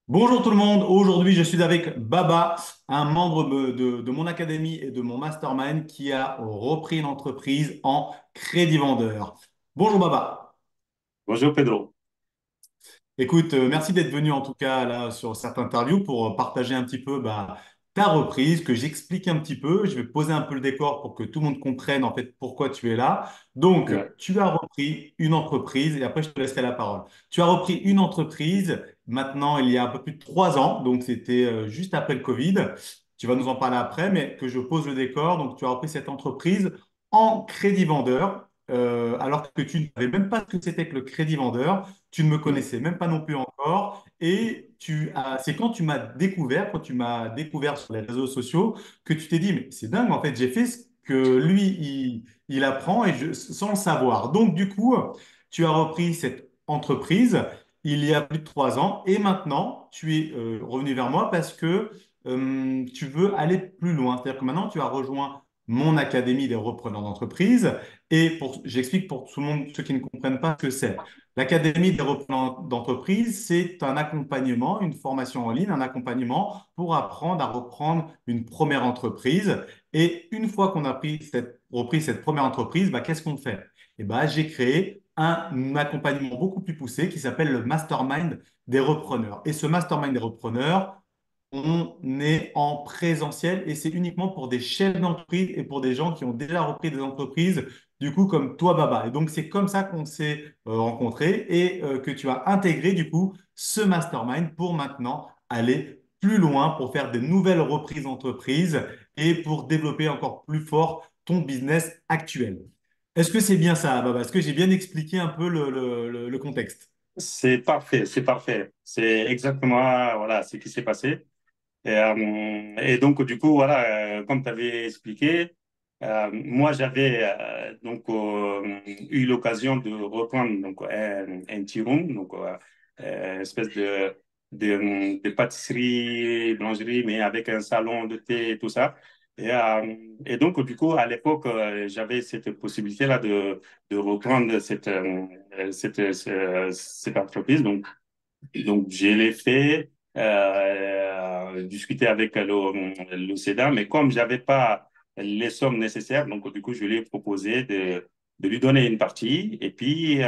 Bonjour tout le monde, aujourd'hui je suis avec Baba, un membre de mon académie et de mon mastermind qui a repris une entreprise en crédit vendeur. Bonjour Baba. Bonjour Pedro. Écoute, merci d'être venu en tout cas là sur cette interview pour partager un petit peu ta reprise, que j'explique un petit peu. Je vais poser un peu le décor pour que tout le monde comprenne en fait pourquoi tu es là. Donc, Ouais. tu as repris une entreprise et après je te laisserai la parole. Tu as repris une entreprise maintenant il y a un peu plus de 3 ans, donc c'était juste après le Covid. Tu vas nous en parler après, mais que je pose le décor. Donc, tu as repris cette entreprise en crédit vendeur, alors que tu ne savais même pas ce que c'était que le crédit vendeur. Tu ne me Mm. connaissais même pas non plus encore. Et c'est quand tu m'as découvert sur les réseaux sociaux, que tu t'es dit, mais c'est dingue, en fait, j'ai fait ce que lui, il apprend sans le savoir. Donc, du coup, tu as repris cette entreprise il y a plus de 3 ans et maintenant, tu es revenu vers moi parce que tu veux aller plus loin. C'est-à-dire que maintenant, tu as rejoint mon académie des repreneurs d'entreprise. J'explique pour tout le monde, ceux qui ne comprennent pas ce que c'est. L'Académie des repreneurs d'entreprise, c'est un accompagnement, une formation en ligne, un accompagnement pour apprendre à reprendre une première entreprise. Et une fois qu'on a repris cette première entreprise, qu'est-ce qu'on fait? J'ai créé un accompagnement beaucoup plus poussé qui s'appelle le Mastermind des repreneurs. Et ce Mastermind des repreneurs, on est en présentiel et c'est uniquement pour des chefs d'entreprise et pour des gens qui ont déjà repris des entreprises, du coup, comme toi, Baba. Et donc, c'est comme ça qu'on s'est rencontrés et que tu as intégré, du coup, ce mastermind pour maintenant aller plus loin, pour faire des nouvelles reprises d'entreprise et pour développer encore plus fort ton business actuel. Est-ce que c'est bien ça, Baba? Est-ce que j'ai bien expliqué un peu le contexte? C'est parfait, c'est parfait. C'est exactement voilà, ce qui s'est passé. Et donc, du coup, voilà, comme tu avais expliqué, moi, j'avais eu l'occasion de reprendre donc, un tea room, donc espèce de pâtisserie, boulangerie, mais avec un salon de thé et tout ça. Et donc, du coup, à l'époque, j'avais cette possibilité-là de reprendre cette entreprise. Donc, je l'ai fait, discuter avec le CEDA, mais comme j'avais pas les sommes nécessaires, donc du coup, je lui ai proposé de lui donner une partie et puis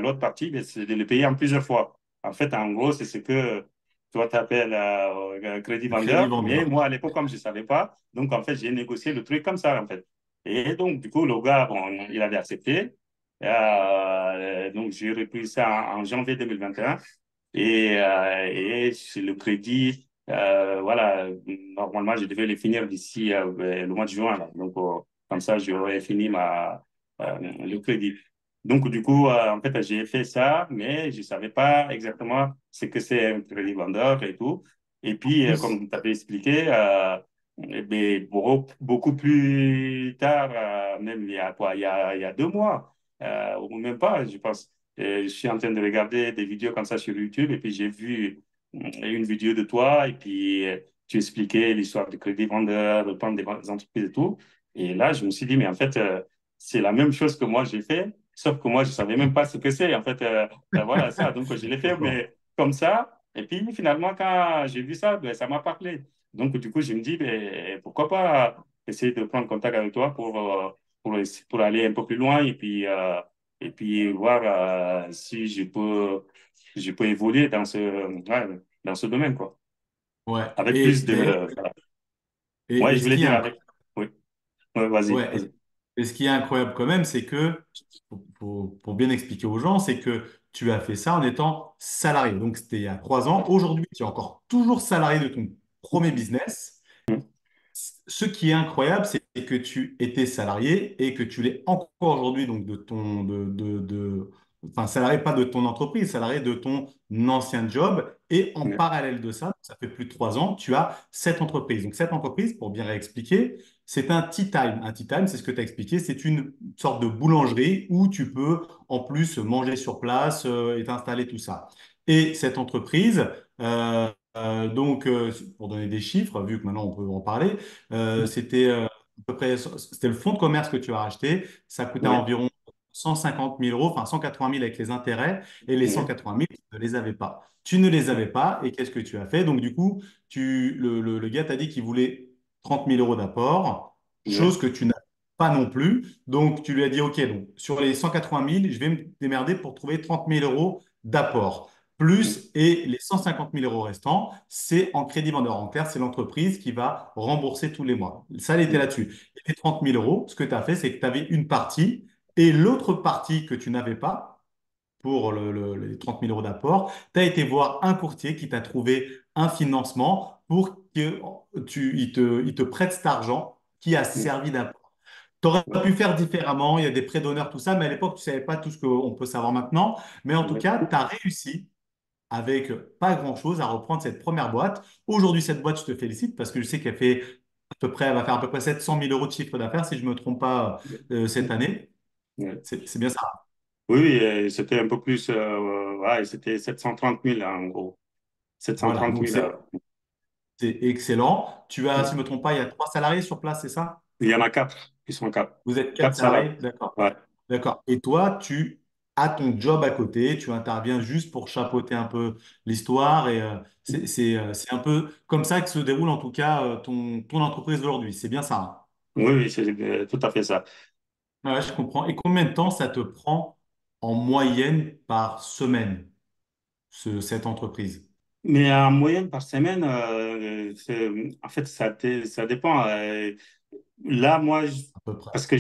l'autre partie, ben, c'est de le payer en plusieurs fois. En fait, en gros, c'est ce que toi t'appelles crédit Le crédit vendeur, mais vendeur. moi, à l'époque, comme je savais pas, donc en fait, j'ai négocié le truc comme ça, en fait. Et donc, du coup, le gars, bon, il avait accepté. Donc, j'ai repris ça en janvier 2021. Et sur le crédit, voilà, normalement, je devais le finir d'ici le mois de juin. Là. Donc, comme ça, j'aurais fini le crédit. Donc, du coup, en fait, j'ai fait ça, mais je ne savais pas exactement ce que c'est un crédit vendeur et tout. Et En puis, plus, comme tu avais expliqué, beaucoup plus tard, même il y a quoi, il y a 2 mois, ou même pas, je pense. Et je suis en train de regarder des vidéos comme ça sur YouTube et puis j'ai vu une vidéo de toi et puis tu expliquais l'histoire du crédit vendeur, de prendre des entreprises et tout. Et là, je me suis dit, mais en fait, c'est la même chose que moi j'ai fait, sauf que moi, je savais même pas ce que c'est. En fait, voilà ça. Donc, je l'ai trop fait, fort. mais comme ça. Et puis, finalement, quand j'ai vu ça, ben, ça m'a parlé. Donc, du coup, je me dis, ben, pourquoi pas essayer de prendre contact avec toi pour aller un peu plus loin et puis voir si je peux évoluer ouais, dans ce domaine, quoi. Ouais. Avec plus de... voilà. Ouais, Et je ce voulais qui est dire incroyable, avec... Oui, ouais, vas-y, ouais, vas-y. et ce qui est incroyable quand même, c'est que, pour bien expliquer aux gens, c'est que tu as fait ça en étant salarié. Donc, c'était il y a 3 ans. Aujourd'hui, tu es encore toujours salarié de ton premier business. Ce qui est incroyable, c'est que tu étais salarié et que tu l'es encore aujourd'hui, donc enfin, salarié pas de ton entreprise, salarié de ton ancien job. Et en Ouais, parallèle de ça, ça fait plus de 3 ans, tu as cette entreprise. Donc, cette entreprise, pour bien réexpliquer, c'est un tea time. Un tea time, c'est ce que tu as expliqué, c'est une sorte de boulangerie où tu peux en plus manger sur place et t'installer tout ça. Et cette entreprise, pour donner des chiffres, vu que maintenant on peut en parler, c'était à peu près, c'était le fonds de commerce que tu as racheté. Ça coûtait ouais, environ 150 000 euros, enfin 180 000 avec les intérêts, et les ouais, 180 000, tu ne les avais pas. Tu ne les avais pas et qu'est-ce que tu as fait? Donc, du coup, le gars t'a dit qu'il voulait 30 000 € d'apport, ouais, chose que tu n'as pas non plus. Donc, tu lui as dit, OK, donc sur les 180 000, je vais me démerder pour trouver 30 000 € d'apport. Plus, et les 150 000 € restants, c'est en crédit vendeur. En clair, c'est l'entreprise qui va rembourser tous les mois. Ça, elle était là-dessus. Et les 30 000 €, ce que tu as fait, c'est que tu avais une partie et l'autre partie que tu n'avais pas pour les 30 000 € d'apport, tu as été voir un courtier qui t'a trouvé un financement pour que il te prête cet argent qui a servi d'apport. Tu aurais ouais, pu faire différemment, il y a des prêts d'honneur, tout ça, mais à l'époque, tu ne savais pas tout ce qu'on peut savoir maintenant. Mais en tout ouais, cas, tu as réussi avec pas grand-chose à reprendre cette première boîte. Aujourd'hui, cette boîte, je te félicite parce que je sais qu'elle fait elle va faire à peu près 700 000 € de chiffre d'affaires, si je ne me trompe pas, cette année. ouais. C'est bien ça. Oui, oui, c'était un peu plus, ouais, c'était 730 000 en gros. sept cent Voilà, trente donc mille c'est excellent. Tu as, si je ne me trompe pas, il y a 3 salariés sur place, c'est ça? Il y en a quatre, ils sont quatre. Vous êtes quatre Quatre salariés. salariés? D'accord. Ouais. D'accord. Et toi, tu as ton job à côté, tu interviens juste pour chapeauter un peu l'histoire et c'est un peu comme ça que se déroule en tout cas ton entreprise aujourd'hui. C'est bien ça, hein? Oui, oui, c'est tout à fait ça. Ouais, je comprends. Et combien de temps ça te prend en moyenne par semaine, cette entreprise, Mais en moyenne par semaine, en fait, ça dépend. Là, moi, à peu près? parce que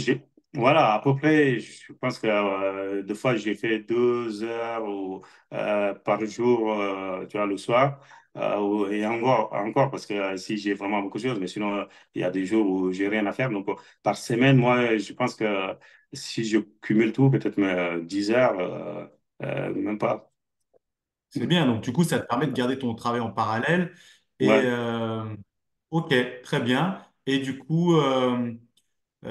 voilà, à peu près, je pense que des fois, j'ai fait 2 heures par jour, tu vois, le soir. Et encore, parce que si j'ai vraiment beaucoup de choses, mais sinon, il y a des jours où j'ai rien à faire. Donc, par semaine, moi, je pense que si je cumule tout, peut-être 10 heures, même pas. C'est bien. Donc, du coup, ça te permet de garder ton travail en parallèle. Et Ouais. OK, très bien. Et du coup,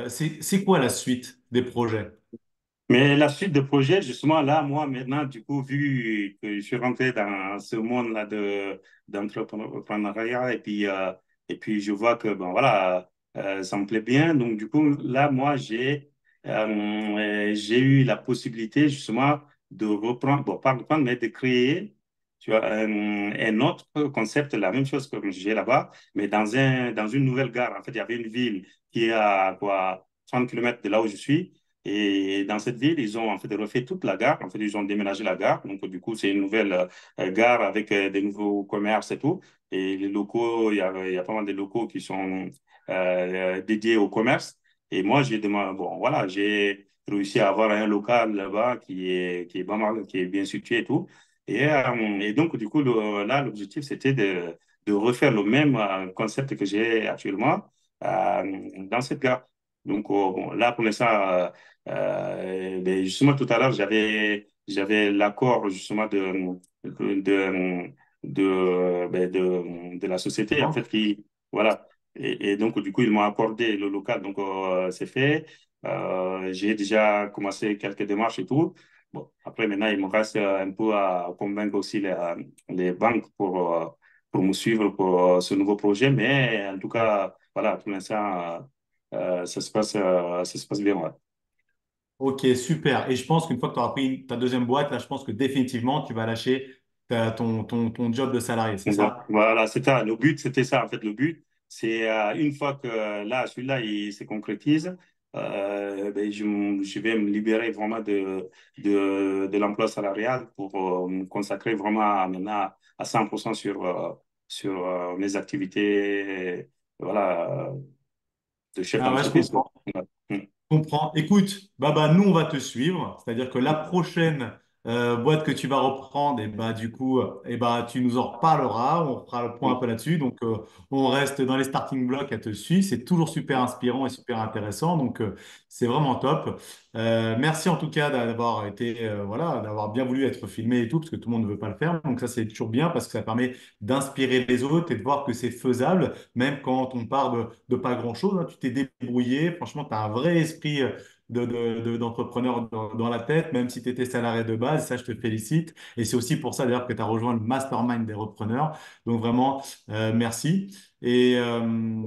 c'est quoi la suite des projets? Mais la suite de projet, justement, là, moi, maintenant, du coup, vu que je suis rentré dans ce monde-là d'entrepreneuriat et puis je vois que, bon, voilà, ça me plaît bien. Donc, du coup, là, moi, j'ai eu la possibilité, justement, de reprendre, bon, pas reprendre, mais de créer, tu vois, un autre concept, la même chose que j'ai là-bas, mais dans une nouvelle gare. En fait, il y avait une ville qui est à, quoi, 30 kilomètres de là où je suis. Et dans cette ville, ils ont en fait refait toute la gare. En fait, ils ont déménagé la gare. Donc, du coup, c'est une nouvelle gare avec des nouveaux commerces et tout. Et les locaux, il y a pas mal de locaux qui sont dédiés au commerce. Et moi, j'ai demandé, bon, voilà, j'ai réussi à avoir un local là-bas qui est pas mal, qui est bien situé et tout. Et donc, du coup, là, l'objectif, c'était de refaire le même concept que j'ai actuellement dans cette gare. Donc, bon, là, pour l'instant, ben, justement, tout à l'heure, j'avais l'accord justement de, de la La société, en fait, banque? qui, voilà. Et donc, du coup, ils m'ont accordé le local. Donc, c'est fait. J'ai déjà commencé quelques démarches et tout. Bon, après, maintenant, il me reste un peu à convaincre aussi les banques pour me suivre pour ce nouveau projet. Mais en tout cas, voilà, pour l'instant, ça se passe bien, ouais. Ok, super. Et je pense qu'une fois que tu auras pris ta deuxième boîte, là, je pense que définitivement, tu vas lâcher ton job de salarié, c'est Bon, ça? voilà, c'est ça. Le but, c'était ça, en fait. Le but, c'est une fois que là, celui-là, il se concrétise, ben, je vais me libérer vraiment de l'emploi salarial pour me consacrer vraiment maintenant à 100% sur mes activités, voilà, de chef Ah ouais, je d'entreprise, quoi. comprends. Ouais. Mm. Comprends. Écoute, Baba, nous, on va te suivre. C'est-à-dire que la prochaine boîte que tu vas reprendre, et bah, du coup, tu nous en reparleras. On fera le point un peu là-dessus. Donc, on reste dans les starting blocks à te suivre. C'est toujours super inspirant et super intéressant. Donc, c'est vraiment top. Merci en tout cas d'avoir été, voilà, d'avoir bien voulu être filmé et tout, parce que tout le monde ne veut pas le faire. Donc, ça, c'est toujours bien parce que ça permet d'inspirer les autres et de voir que c'est faisable, même quand on part de pas grand-chose, hein. Tu t'es débrouillé. Franchement, tu as un vrai esprit d'entrepreneur dans la tête, même si tu étais salarié de base. Ça, je te félicite. Et c'est aussi pour ça, d'ailleurs, que tu as rejoint le mastermind des repreneurs. Donc, vraiment, merci. Et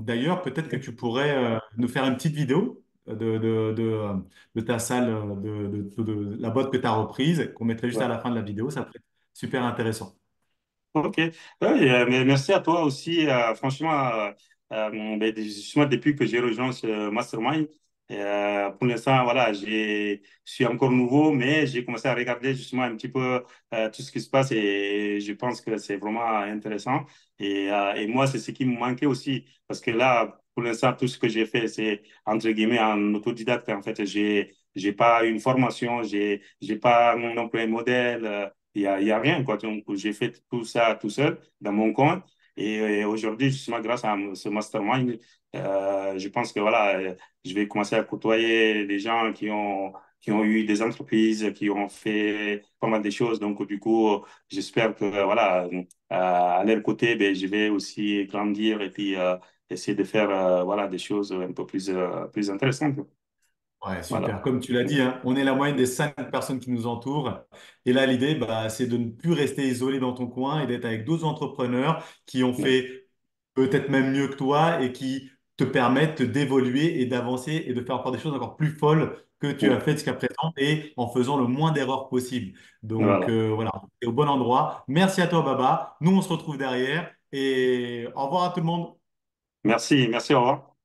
d'ailleurs, peut-être que tu pourrais nous faire une petite vidéo de ta salle, de la boîte que tu as reprise, qu'on mettrait juste à la fin de la vidéo. Ça pourrait être super intéressant. Ok. Oui, mais merci à toi aussi. Franchement, ben, justement, depuis que j'ai rejoint ce mastermind, pour l'instant, voilà, je suis encore nouveau, mais j'ai commencé à regarder justement un petit peu tout ce qui se passe et je pense que c'est vraiment intéressant. Et moi, c'est ce qui me manquait aussi, parce que là, pour l'instant, tout ce que j'ai fait, c'est entre guillemets en autodidacte. En fait, j'ai pas une formation, j'ai pas non plus un modèle. Il y a rien, quoi. Donc, j'ai fait tout ça tout seul dans mon coin. Et aujourd'hui, justement, grâce à ce mastermind, je pense que voilà, je vais commencer à côtoyer des gens qui ont eu des entreprises, qui ont fait pas mal de choses. Donc, du coup, j'espère que voilà, à leur côté, ben, je vais aussi grandir et puis essayer de faire voilà, des choses un peu plus intéressantes. Ouais, Voilà. super. Comme tu l'as dit, hein, on est la moyenne des 5 personnes qui nous entourent. Et là, l'idée, bah, c'est de ne plus rester isolé dans ton coin et d'être avec d'autres entrepreneurs qui ont Oui, fait peut-être même mieux que toi et qui te permettent d'évoluer et d'avancer et de faire encore des choses encore plus folles que tu as oui. faites jusqu'à présent et en faisant le moins d'erreurs possible. Donc Voilà. voilà, tu es au bon endroit. Merci à toi, Baba. Nous, on se retrouve derrière et au revoir à tout le monde. Merci, merci, au revoir.